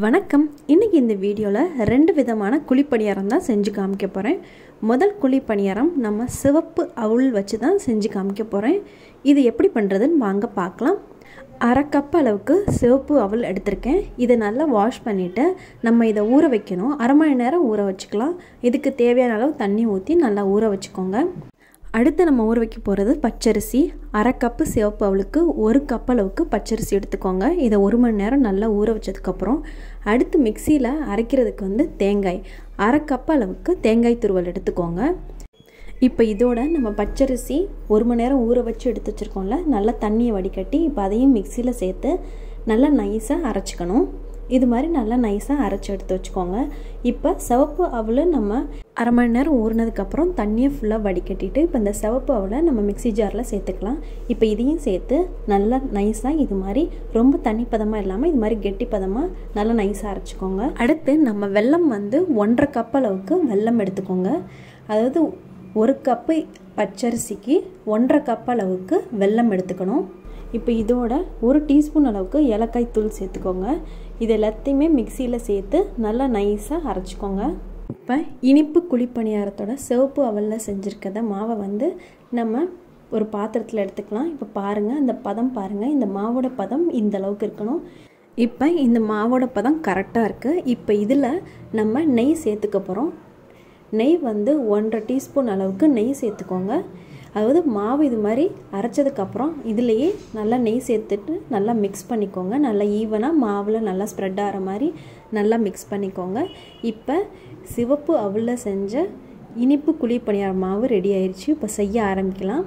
வணக்கம். இன்னைக்கு இந்த வீடியோவில் 2 விதமான குழிப்பணியாரம் தான் செஞ்சு காமிக்க போகிறேன். முதல் குழிப்பணியாரம் நம்ம சிவப்பு அவுள் வச்சு தான் செஞ்சு காமிக்க போகிறேன். இது எப்படி பண்ணுறதுன்னு வாங்க பார்க்கலாம். 1/2 கப் அளவுக்கு சிவப்பு அவுள் எடுத்திருக்கேன். இதை நல்லா வாஷ் பண்ணிவிட்டு நம்ம இதை ஊற வைக்கணும். 1/2 மணி நேரம் ஊற வச்சுக்கலாம். இதுக்கு தேவையான அளவு தண்ணி ஊற்றி நல்லா ஊற வச்சுக்கோங்க. அடுத்து நம்ம ஊற வைக்க போகிறது பச்சரிசி. 1/2 கப்பு சிவப்பு அவளுக்கு 1 கப் அளவுக்கு பச்சரிசி எடுத்துக்கோங்க. இதை 1 மணி நேரம் நல்லா ஊற வச்சதுக்கப்புறம் அடுத்து மிக்சியில் அரைக்கிறதுக்கு தேங்காய் 1/2 கப் அளவுக்கு தேங்காய் துருவல் எடுத்துக்கோங்க. இப்போ இதோட நம்ம பச்சரிசி 1 மணி நேரம் ஊற வச்சு எடுத்து வச்சுருக்கோம்ல, நல்லா தண்ணியை வடிகட்டி இப்போ அதையும் மிக்சியில் சேர்த்து நல்லா நைஸாக அரைச்சிக்கணும். இது மாதிரி நல்லா நைஸாக அரைச்சி எடுத்து வச்சுக்கோங்க. இப்போ சிவப்பு அவல் நம்ம 1/2 மணி நேரம் ஊறினதுக்கப்புறம் தண்ணியை ஃபுல்லாக வடிகட்டிட்டு இப்போ இந்த சிவப்பு அவலை நம்ம மிக்சி ஜாரில் சேர்த்துக்கலாம். இப்போ இதையும் சேர்த்து நல்லா நைஸாக இது மாதிரி ரொம்ப தண்ணி பதமாக இல்லாமல் இது மாதிரி கெட்டி பதமாக நல்லா நைஸாக அரைச்சிக்கோங்க. அடுத்து நம்ம வெல்லம் 1/2 கப் அளவுக்கு வெல்லம் எடுத்துக்கோங்க. அதாவது 1 கப்பு பச்சரிசிக்கு 1/2 கப் அளவுக்கு வெல்லம் எடுத்துக்கணும். இப்போ இதோட 1 டீஸ்பூன் அளவுக்கு ஏலக்காய் தூள் சேர்த்துக்கோங்க. இது எல்லாத்தையுமே மிக்சியில் சேர்த்து நல்லா நைஸாக அரைச்சிக்கோங்க. இப்போ இனிப்பு குழிப்பணியாரத்தோட சிவப்பு அவலில் செஞ்சுருக்கத மாவை நம்ம ஒரு பாத்திரத்தில் எடுத்துக்கலாம். இப்போ பாருங்கள், இந்த பதம் பாருங்கள். இந்த மாவோட பதம் இந்த அளவுக்கு இருக்கணும். இப்போ இந்த மாவோட பதம் கரெக்டாக இருக்குது. இப்போ இதில் நம்ம நெய் சேர்த்துக்க போகிறோம். நெய் 1/2 டீஸ்பூன் அளவுக்கு நெய் சேர்த்துக்கோங்க. அதாவது மாவு இது மாதிரி அரைச்சதுக்கப்புறம் இதுலேயே நல்லா நெய் சேர்த்துட்டு நல்லா மிக்ஸ் பண்ணிக்கோங்க. நல்லா ஈவனாக மாவில் நல்லா ஸ்ப்ரெட் ஆகிற மாதிரி நல்லா மிக்ஸ் பண்ணிக்கோங்க. இப்போ சிவப்பு அவலில் செஞ்ச இனிப்பு குழிப்பணியார மாவு ரெடி ஆயிடுச்சு. இப்போ செய்ய ஆரம்பிக்கலாம்.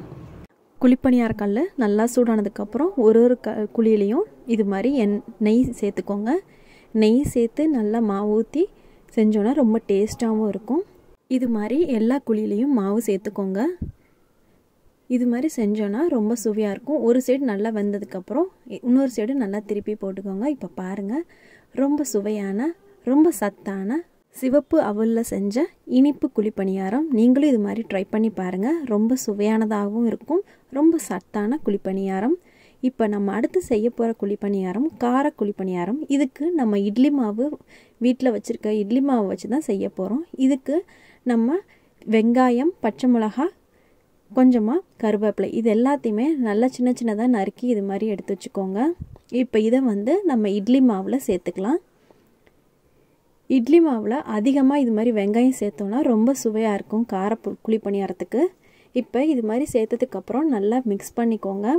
குழிப்பணியார கல் நல்லா சூடானதுக்கப்புறம் ஒரு குழியிலையும் இது மாதிரி நெய் சேர்த்துக்கோங்க. நெய் சேர்த்து நல்லா மாவு ஊற்றி செஞ்சோன்னா ரொம்ப டேஸ்ட்டாகவும் இருக்கும். இது மாதிரி எல்லா குழியிலையும் மாவு சேர்த்துக்கோங்க. இது மாதிரி செஞ்சோன்னா ரொம்ப சுவையாக இருக்கும். ஒரு சைடு நல்லா வெந்ததுக்கப்புறம் இன்னொரு சைடு நல்லா திருப்பி போட்டுக்கோங்க. இப்போ பாருங்கள், ரொம்ப சுவையான ரொம்ப சத்தான சிவப்பு அவலில் செஞ்ச இனிப்பு குழிப்பணியாரம் நீங்களும் இது மாதிரி ட்ரை பண்ணி பாருங்கள். ரொம்ப சுவையானதாகவும் இருக்கும், ரொம்ப சத்தான குழிப்பணியாரம். இப்போ நம்ம அடுத்து செய்ய போகிற குழிப்பணியாரம் கார குழிப்பணியாரம். இதுக்கு நம்ம இட்லி மாவு வீட்டில் வச்சுருக்க இட்லி மாவு வச்சு தான் செய்ய போகிறோம். இதுக்கு நம்ம வெங்காயம், பச்சை மிளகாய், கொஞ்சமாக கருவேப்பிலை இது எல்லாத்தையுமே நல்லா சின்ன சின்னதாக நறுக்கி இது மாதிரி எடுத்து வச்சுக்கோங்க. இப்போ இதை நம்ம இட்லி மாவில் சேர்த்துக்கலாம். இட்லி மாவில் அதிகமாக இது மாதிரி வெங்காயம் சேர்த்தோன்னா ரொம்ப சுவையாக இருக்கும் கார குழிப்பணியாரத்துக்கு. இப்போ இது மாதிரி சேர்த்ததுக்கப்புறம் நல்லா மிக்ஸ் பண்ணிக்கோங்க.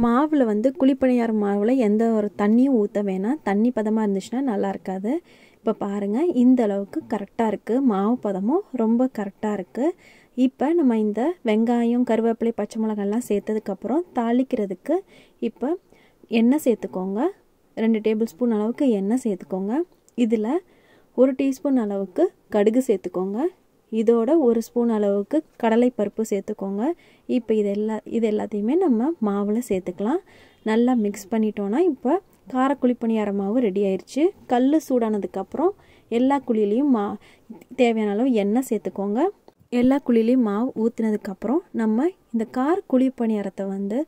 மாவில் குழிப்பணியார மாவில் எந்த ஒரு தண்ணியும் ஊற்ற வேணாம். தண்ணி பதமாக இருந்துச்சுன்னா நல்லா இருக்காது. இப்போ பாருங்கள், இந்த அளவுக்கு கரெக்டாக இருக்குது. மாவு பதமும் ரொம்ப கரெக்டாக இருக்குது. இப்போ நம்ம இந்த வெங்காயம், கருவேப்பிலை, பச்சை மிளகாய்லாம் சேர்த்ததுக்கப்புறம் தாளிக்கிறதுக்கு இப்போ எண்ணெய் சேர்த்துக்கோங்க. 2 டேபிள் ஸ்பூன் அளவுக்கு எண்ணெய் சேர்த்துக்கோங்க. இதில் 1 டீஸ்பூன் அளவுக்கு கடுகு சேர்த்துக்கோங்க. இதோட 1 ஸ்பூன் அளவுக்கு கடலைப்பருப்பு சேர்த்துக்கோங்க. இப்போ இது எல்லாத்தையுமே நம்ம மாவில் சேர்த்துக்கலாம். நல்லா மிக்ஸ் பண்ணிட்டோன்னா இப்போ கார குழிப்பணியார மாவு ரெடி ஆயிடுச்சு. கல் சூடானதுக்கப்புறம் எல்லா குழியிலையும் தேவையான அளவு எண்ணெய் சேர்த்துக்கோங்க. எல்லா குழியிலையும் மாவு ஊற்றினதுக்கப்புறம் நம்ம இந்த கார குழிப்பணியாரத்தை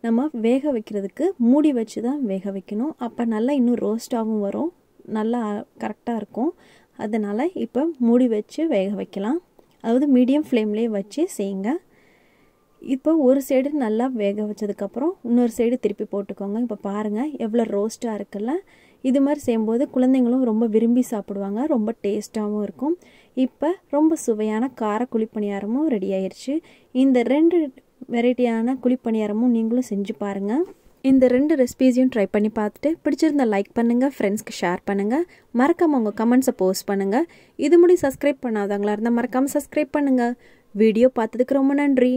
நம்ம வேக வைக்கிறதுக்கு மூடி வச்சு தான் வேக வைக்கணும். அப்போ நல்லா இன்னும் ரோஸ்ட்டாகவும் வரும், நல்லா கரெக்டாக இருக்கும். அதனால் இப்போ மூடி வச்சு வேக வைக்கலாம். அதாவது மீடியம் ஃப்ளேம்லேயே வச்சு செய்யுங்க. இப்போ ஒரு சைடு நல்லா வேக வச்சதுக்கப்புறம் இன்னொரு சைடு திருப்பி போட்டுக்கோங்க. இப்போ பாருங்கள் எவ்வளோ ரோஸ்ட்டாக இருக்குல்ல. இது மாதிரி செய்யும்போது குழந்தைங்களும் ரொம்ப விரும்பி சாப்பிடுவாங்க, ரொம்ப டேஸ்ட்டாகவும் இருக்கும். இப்போ ரொம்ப சுவையான கார குழிப்பணியாரமும் ரெடி ஆயிடுச்சு. இந்த 2 வெரைட்டியான குழிப்பணியாரமும் நீங்களும் செஞ்சு பாருங்கள். இந்த 2 ரெசிபீஸையும் ட்ரை பண்ணி பார்த்துட்டு பிடிச்சிருந்தா லைக் பண்ணுங்கள், ஃப்ரெண்ட்ஸ்க்கு ஷேர் பண்ணுங்கள், மறக்காமல் உங்கள் கமெண்ட்ஸை போஸ்ட் பண்ணுங்கள். இது முடி சப்ஸ்கிரைப் பண்ணாதவங்களா இருந்தால் மறக்காமல் சப்ஸ்கிரைப் பண்ணுங்கள். வீடியோ பார்த்ததுக்கு ரொம்ப நன்றி.